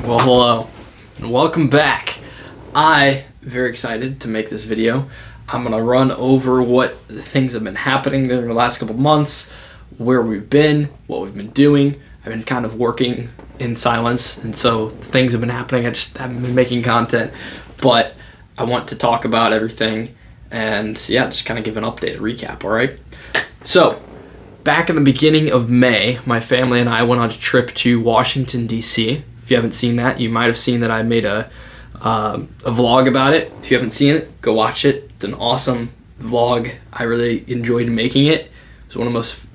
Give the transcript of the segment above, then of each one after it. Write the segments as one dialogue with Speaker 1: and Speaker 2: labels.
Speaker 1: Well, hello and welcome back. I'm very excited to make this video. I'm gonna run over what things have been happening in the last couple months, where we've been, what we've been doing. I've been kind of working in silence, and so things have been happening. I just haven't been making content, but I want to talk about everything and yeah, just kind of give an update, a recap, all right? So, back in the beginning of May, my family and I went on a trip to Washington, D.C. If you haven't seen that, you might have seen that I made a vlog about it. If you haven't seen it, go watch it. It's an awesome vlog. I really enjoyed making it. It was one of the most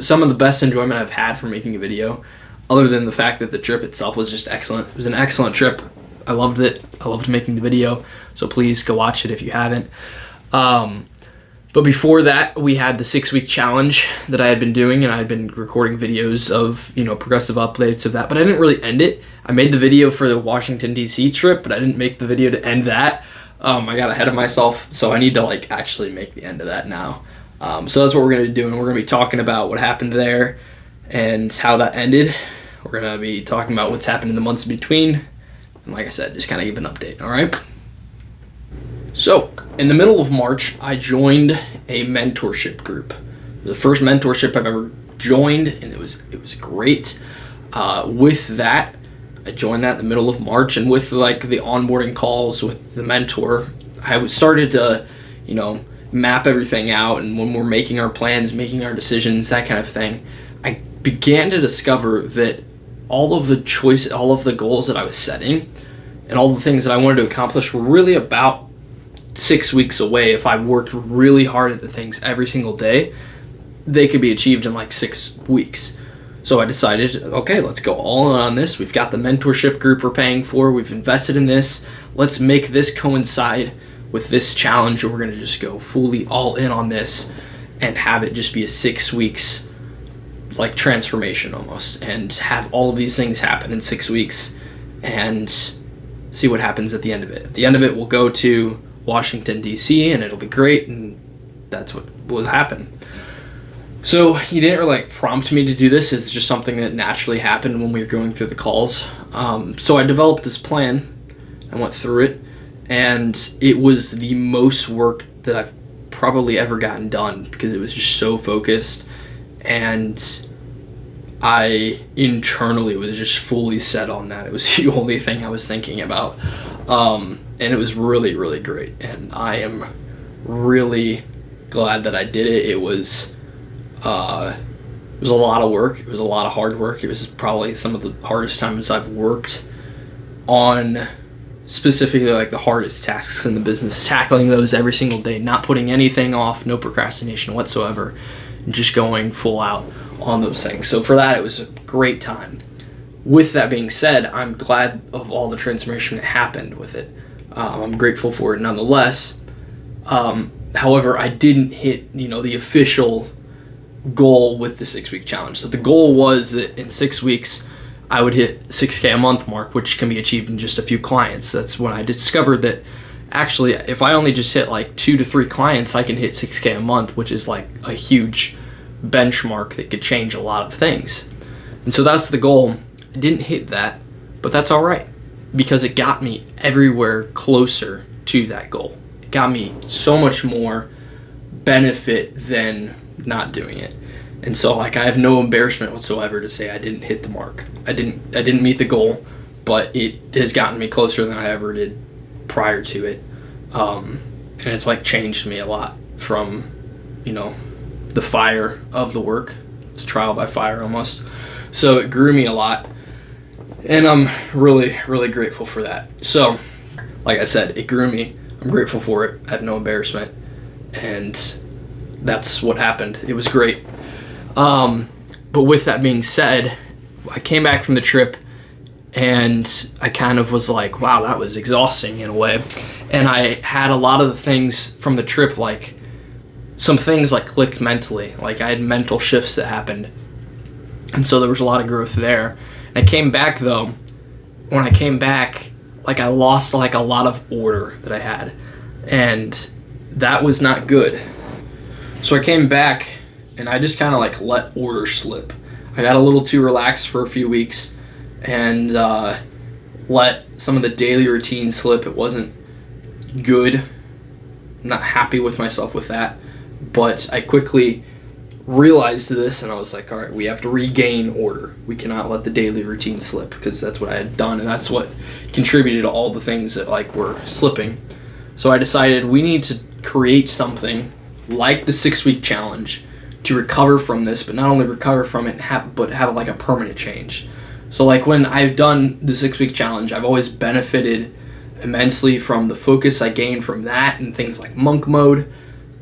Speaker 1: some of the best enjoyment I've had for making a video, other than the fact that the trip itself was just excellent. It was an excellent trip. I loved it. I loved making the video. So please go watch it if you haven't. But before that, we had the 6-week challenge that I had been doing, and I had been recording videos of, progressive updates of that, but I didn't really end it. I made the video for the Washington, D.C. trip, but I didn't make the video to end that. I got ahead of myself, so I need to actually make the end of that now. So that's what we're going to be doing. We're going to be talking about what happened there and how that ended. We're going to be talking about what's happened in the months in between. And like I said, just kind of give an update, all right? So, in the middle of March, I joined a mentorship group. It was the first mentorship I've ever joined, and it was great. With that, I joined that in the middle of March, and with the onboarding calls with the mentor, I started to, map everything out, and when we're making our plans, making our decisions, that kind of thing, I began to discover that all of the goals that I was setting, and all the things that I wanted to accomplish were really about 6 weeks away. If I worked really hard at the things every single day, they could be achieved in 6 weeks. So I decided, okay, let's go all in on this. We've got the mentorship group we're paying for. We've invested in this. Let's make this coincide with this challenge. We're going to just go fully all in on this and have it just be a 6 weeks transformation almost, and have all of these things happen in 6 weeks and see what happens at the end of it. At the end of it, we'll go to Washington, D.C., and it'll be great, and that's what will happen. So he didn't really prompt me to do this. It's just something that naturally happened when we were going through the calls. So I developed this plan. I went through it, and it was the most work that I've probably ever gotten done, because it was just so focused, and I internally was just fully set on that. It was the only thing I was thinking about. And it was really, really great. And I am really glad that I did it. It was a lot of work. It was a lot of hard work. It was probably some of the hardest times I've worked on, specifically the hardest tasks in the business, tackling those every single day, not putting anything off, no procrastination whatsoever, and just going full out on those things. So for that, it was a great time. With that being said, I'm glad of all the transformation that happened with it. I'm grateful for it nonetheless. However, I didn't hit, the official goal with the 6-week challenge. So the goal was that in 6 weeks, I would hit 6K a month mark, which can be achieved in just a few clients. That's when I discovered that actually, if I only just hit 2 to 3 clients, I can hit 6K a month, which is a huge benchmark that could change a lot of things. And so that's the goal. I didn't hit that, but that's all right, because it got me everywhere closer to that goal. It got me so much more benefit than not doing it. And so I have no embarrassment whatsoever to say I didn't hit the mark. I didn't meet the goal, but it has gotten me closer than I ever did prior to it. And it's changed me a lot from, the fire of the work. It's trial by fire almost. So it grew me a lot. And I'm really, really grateful for that. So, like I said, it grew me. I'm grateful for it. I have no embarrassment. And that's what happened. It was great. But with that being said, I came back from the trip, and I kind of was wow, that was exhausting in a way. And I had a lot of the things from the trip, some things clicked mentally. I had mental shifts that happened. And so there was a lot of growth there. I came back though. When I came back, I lost a lot of order that I had, and that was not good. So I came back, and I just kind of let order slip. I got a little too relaxed for a few weeks, and let some of the daily routine slip. It wasn't good. I'm not happy with myself with that, but I quickly realized this, and I was like, all right, we have to regain order. We cannot let the daily routine slip, because that's what I had done, and that's what contributed to all the things that like were slipping. So I decided we need to create something like the 6-week challenge to recover from this, but not only recover from it, but have like a permanent change. So like when I've done the 6-week challenge, I've always benefited immensely from the focus I gained from that and things like monk mode,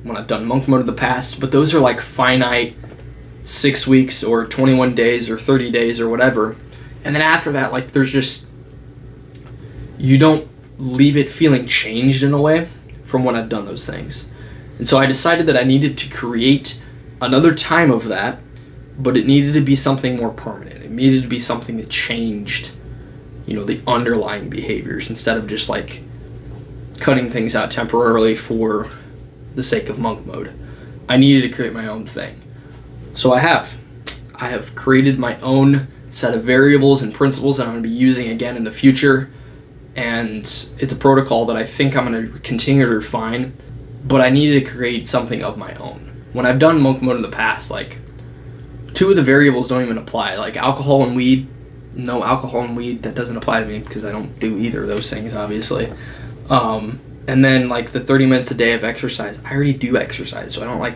Speaker 1: when I've done monk mode in the past, but those are like finite 6 weeks or 21 days or 30 days or whatever. And then after that, like there's just, you don't leave it feeling changed in a way from when I've done those things. And so I decided that I needed to create another time of that, but it needed to be something more permanent. It needed to be something that changed, the underlying behaviors, instead of just like cutting things out temporarily for the sake of monk mode. I needed to create my own thing. So I have created my own set of variables and principles that I'm going to be using again in the future. And it's a protocol that I think I'm going to continue to refine, but I needed to create something of my own. When I've done monk mode in the past, like 2 of the variables don't even apply, like alcohol and weed. No alcohol and weed, that doesn't apply to me because I don't do either of those things, obviously. And then like the 30 minutes a day of exercise, I already do exercise, so I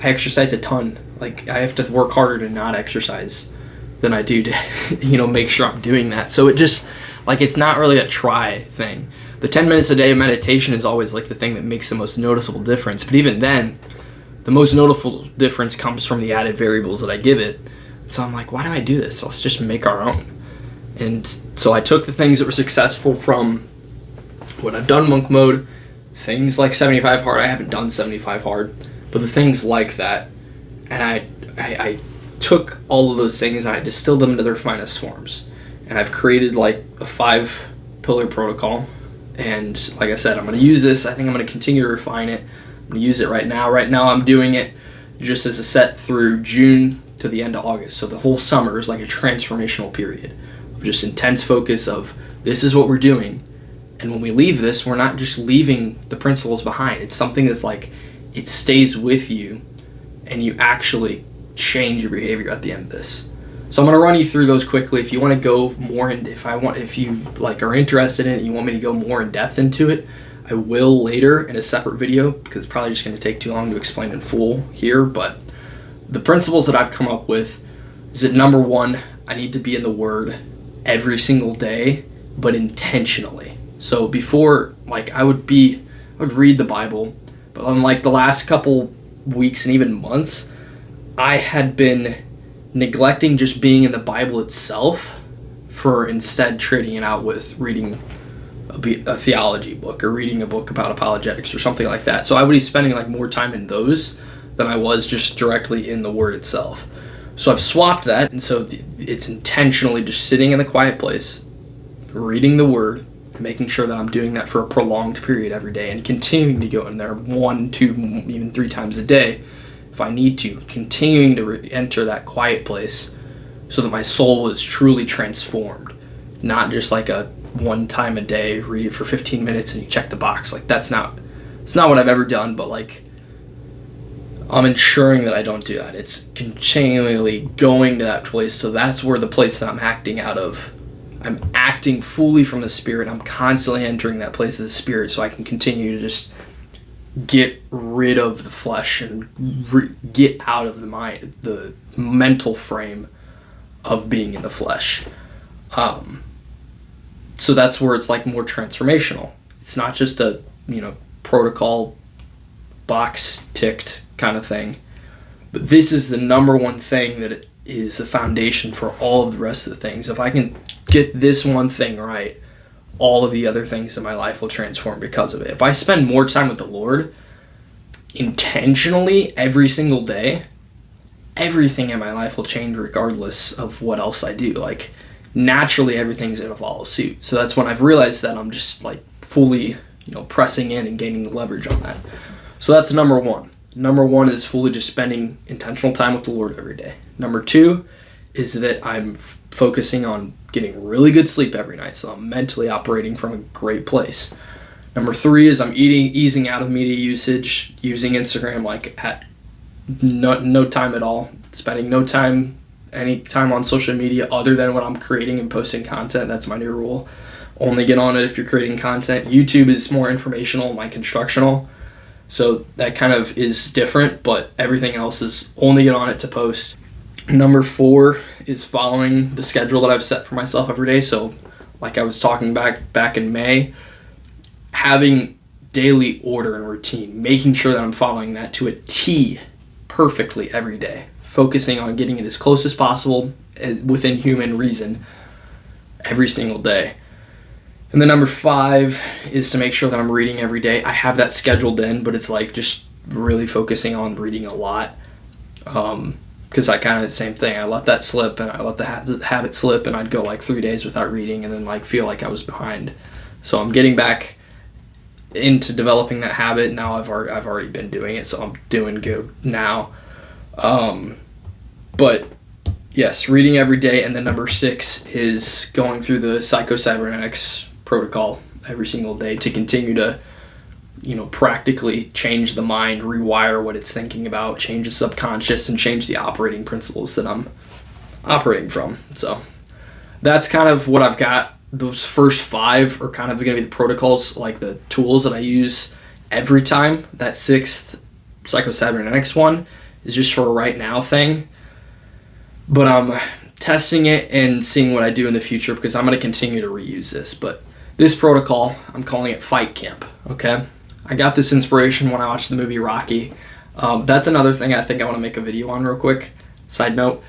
Speaker 1: exercise a ton. Like I have to work harder to not exercise than I do to, make sure I'm doing that. So it just, like, it's not really a try thing. The 10 minutes a day of meditation is always like the thing that makes the most noticeable difference. But even then, the most noticeable difference comes from the added variables that I give it. So I'm like, why do I do this? Let's just make our own. And so I took the things that were successful from when I've done monk mode, things like 75 hard. I haven't done 75 hard, but the things like that, and I took all of those things and I distilled them into their finest forms. And I've created like a 5-pillar protocol. And like I said, I'm going to use this. I think I'm going to continue to refine it. I'm going to use it right now. Right now I'm doing it just as a set through June to the end of August. So the whole summer is like a transformational period of just intense focus of this is what we're doing. And when we leave this, we're not just leaving the principles behind. It's something that's like, it stays with you and you actually change your behavior at the end of this. So I'm going to run you through those quickly. If you want to go more in, if you like are interested in it, and you want me to go more in depth into it, I will later in a separate video, because it's probably just going to take too long to explain in full here. But the principles that I've come up with is that number 1, I need to be in the Word every single day, but intentionally. So before, like I would read the Bible, but on like the last couple weeks and even months, I had been neglecting just being in the Bible itself for instead trading it out with reading a theology book or reading a book about apologetics or something like that. So I would be spending like more time in those than I was just directly in the Word itself. So I've swapped that, and so it's intentionally just sitting in a quiet place, reading the Word, making sure that I'm doing that for a prolonged period every day, and continuing to go in there 1, 2, even 3 times a day if I need to, continuing to enter that quiet place so that my soul is truly transformed, not just like a 1 time a day, read it for 15 minutes and you check the box. Like it's not what I've ever done, but like I'm ensuring that I don't do that. It's continually going to that place. So that's where the place that I'm acting out of, I'm acting fully from the Spirit. I'm constantly entering that place of the Spirit so I can continue to just get rid of the flesh and get out of the mind, the mental frame of being in the flesh. So that's where it's like more transformational. It's not just a, protocol box ticked kind of thing, but this is the number 1 thing that is the foundation for all of the rest of the things. If I can get this one thing right, all of the other things in my life will transform because of it. If I spend more time with the Lord intentionally every single day, everything in my life will change regardless of what else I do. Like naturally everything's going to follow suit. So that's when I've realized that I'm just like fully, pressing in and gaining the leverage on that. So that's number 1. Number 1 is fully just spending intentional time with the Lord every day. Number 2 is that I'm focusing on getting really good sleep every night, so I'm mentally operating from a great place. Number 3 is I'm easing out of media usage, using Instagram like at no time at all, spending any time on social media other than when I'm creating and posting content. That's my new rule. Only get on it if you're creating content. YouTube is more informational, like instructional, so that kind of is different, but everything else is only get on it to post. Number 4 is following the schedule that I've set for myself every day. So like I was talking back in May, having daily order and routine, making sure that I'm following that to a T perfectly every day, focusing on getting it as close as possible within human reason every single day. And then number 5 is to make sure that I'm reading every day. I have that scheduled in, but it's like just really focusing on reading a lot. Because I kind of the same thing. I let that slip, and I let the habit slip, and I'd go like 3 days without reading, and then like feel like I was behind. So I'm getting back into developing that habit now. I've already been doing it, so I'm doing good now. But yes, reading every day. And then number 6 is going through the psycho-cybernetics protocol every single day to continue to, practically change the mind, rewire what it's thinking about, change the subconscious, and change the operating principles that I'm operating from. So that's kind of what I've got. Those first 5 are kind of going to be the protocols, like the tools that I use every time. That 6th psycho-cybernetics one is just for a right now thing. But I'm testing it and seeing what I do in the future, because I'm going to continue to reuse this. But this protocol, I'm calling it Fight Camp, okay? I got this inspiration when I watched the movie Rocky. That's another thing I think I want to make a video on real quick. Side note,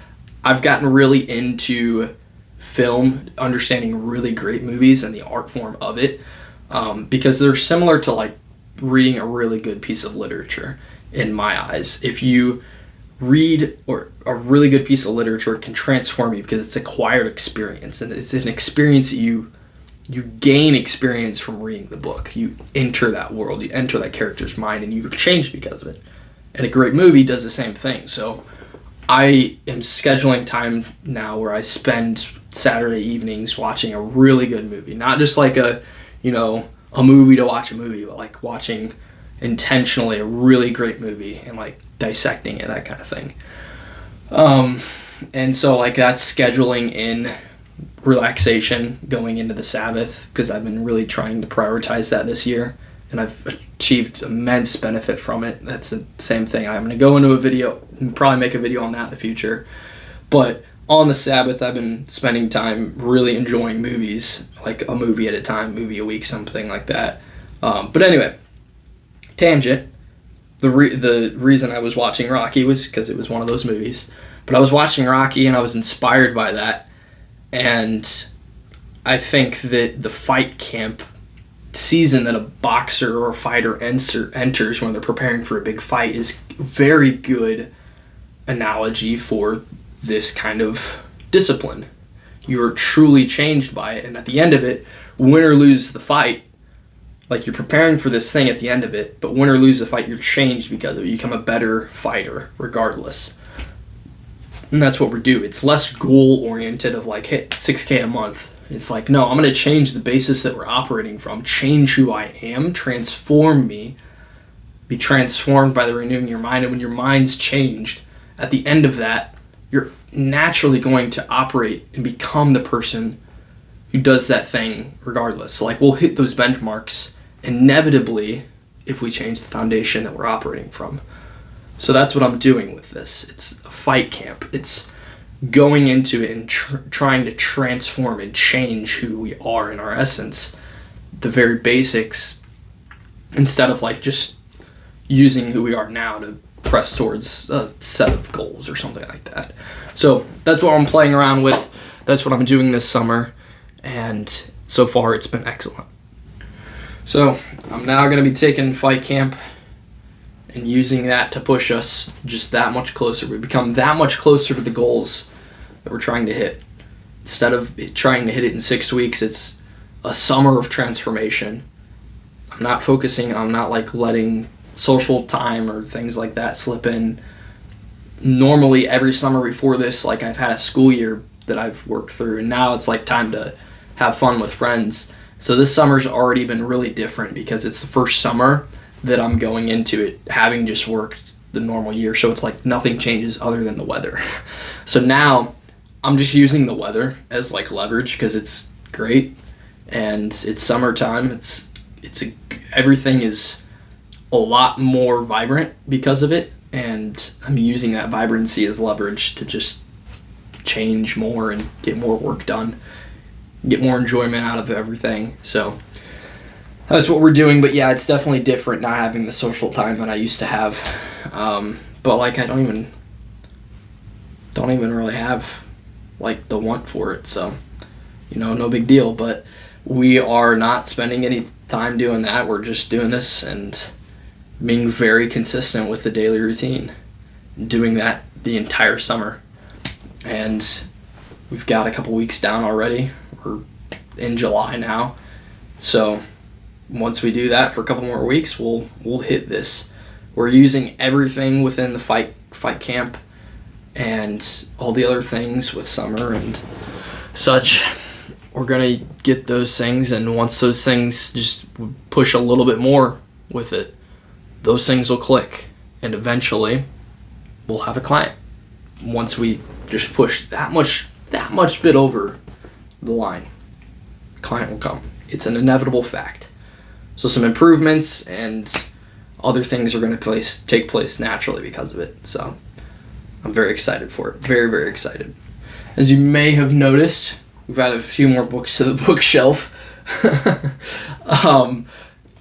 Speaker 1: I've gotten really into film, understanding really great movies and the art form of it, because they're similar to like reading a really good piece of literature in my eyes. If you read or a really good piece of literature, it can transform you because it's acquired experience, and it's an experience that you gain experience from reading the book. You enter that world, you enter that character's mind, and you change because of it. And a great movie does the same thing. So I am scheduling time now where I spend Saturday evenings watching a really good movie, not just like a movie to watch a movie, but like watching intentionally a really great movie and like dissecting it, that kind of thing. And so like that's scheduling in relaxation going into the Sabbath, because I've been really trying to prioritize that this year, and I've achieved immense benefit from it. That's the same thing. I'm going to go into a video and probably make a video on that in the future. But on the Sabbath, I've been spending time really enjoying movies, like a movie at a time, movie a week, something like that. But anyway, tangent. The reason I was watching Rocky was because it was one of those movies. But I was watching Rocky and I was inspired by that. And I think that the fight camp season that a boxer or a fighter enters when they're preparing for a big fight is a very good analogy for this kind of discipline. You're truly changed by it, and at the end of it, win or lose the fight, like you're preparing for this thing at the end of it, but win or lose the fight, you're changed because of it. You become a better fighter regardless. And that's what we're doing. It's less goal-oriented of like, hit 6K a month. It's like, no, I'm going to change the basis that we're operating from, change who I am, transform me, be transformed by the renewing of your mind. And when your mind's changed, at the end of that, you're naturally going to operate and become the person who does that thing regardless. So like we'll hit those benchmarks inevitably if we change the foundation that we're operating from. So that's what I'm doing with this. It's a fight camp. It's going into it and trying to transform and change who we are in our essence, the very basics, instead of like just using who we are now to press towards a set of goals or something like that. So that's what I'm playing around with. That's what I'm doing this summer, and so far it's been excellent. So I'm now going to be taking Fight Camp and using that to push us just that much closer. We become that much closer to the goals that we're trying to hit. Instead of trying to hit it in 6 weeks, it's a summer of transformation. I'm not like letting social time or things like that slip in. normally every summer before this, like, I've had a school year that I've worked through, and now it's like time to have fun with friends. So this summer's already been really different because it's the first summer that I'm going into it having just worked the normal year. So it's like nothing changes other than the weather. So now I'm just using the weather as like leverage because it's great and it's summertime. Everything is a lot more vibrant because of it, and I'm using that vibrancy as leverage to just change more and get more work done, get more enjoyment out of everything. So that's what we're doing. But yeah, it's definitely different not having the social time that I used to have. But like, I don't even really have like the want for it. So, no big deal. But we are not spending any time doing that. We're just doing this and being very consistent with the daily routine, doing that the entire summer. And we've got a couple weeks down already. We're in July now. So once we do that for a couple more weeks, we'll hit this. We're using everything within the fight camp and all the other things with summer and such. We're going to get those things, and once those things just push a little bit more with it, those things will click, and eventually we'll have a client. Once we just push that much bit over the line, client will come. It's an inevitable fact. So some improvements and other things are going to take place naturally because of it. So I'm very excited for it. Very, very excited. As you may have noticed, we've added a few more books to the bookshelf.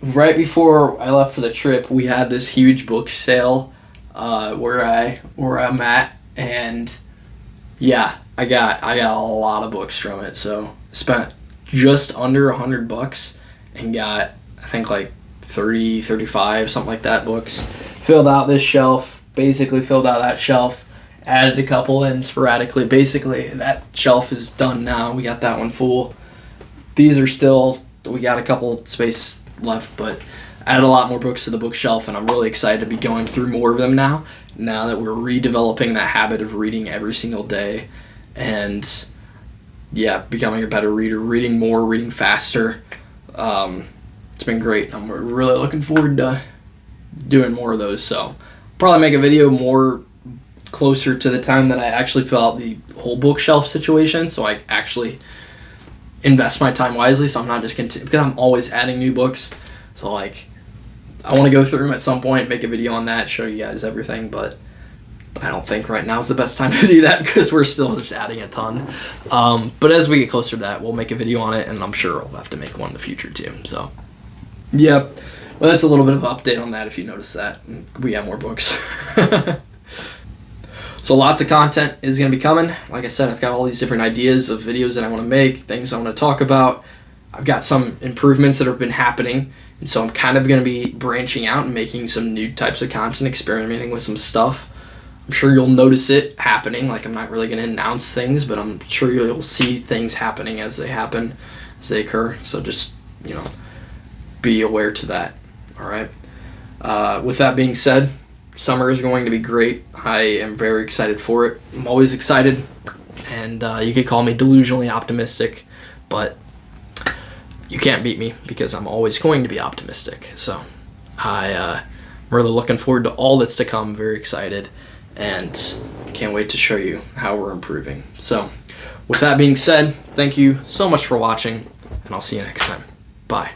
Speaker 1: Right before I left for the trip, we had this huge book sale where I'm at, and yeah, I got a lot of books from it. So spent just under $100 and got, I think, like 30, 35, something like that books. Filled out this shelf, basically filled out that shelf, added a couple in sporadically. Basically, that shelf is done now. We got that one full. These are still, we got a couple space left, but added a lot more books to the bookshelf, and I'm really excited to be going through more of them now that we're redeveloping that habit of reading every single day, and yeah, becoming a better reader, reading more, reading faster. It's been great. I'm really looking forward to doing more of those. So probably make a video more closer to the time that I actually fill out the whole bookshelf situation, so I actually invest my time wisely, so I'm not just because I'm always adding new books. So like, I want to go through them at some point, make a video on that, show you guys everything, but I don't think right now is the best time to do that because we're still just adding a ton. But as we get closer to that, we'll make a video on it, and I'm sure we'll have to make one in the future too. So yeah, well, that's a little bit of an update on that if you notice that. We have more books. So lots of content is going to be coming. Like I said, I've got all these different ideas of videos that I want to make, things I want to talk about. I've got some improvements that have been happening, and so I'm kind of going to be branching out and making some new types of content, experimenting with some stuff. I'm sure you'll notice it happening. Like, I'm not really going to announce things, but I'm sure you'll see things happening as they happen, as they occur. So just, be aware to that. All right. With that being said, summer is going to be great. I am very excited for it. I'm always excited, and you could call me delusionally optimistic, but you can't beat me because I'm always going to be optimistic. So I'm really looking forward to all that's to come. Very excited, and can't wait to show you how we're improving. So with that being said, thank you so much for watching, and I'll see you next time. Bye.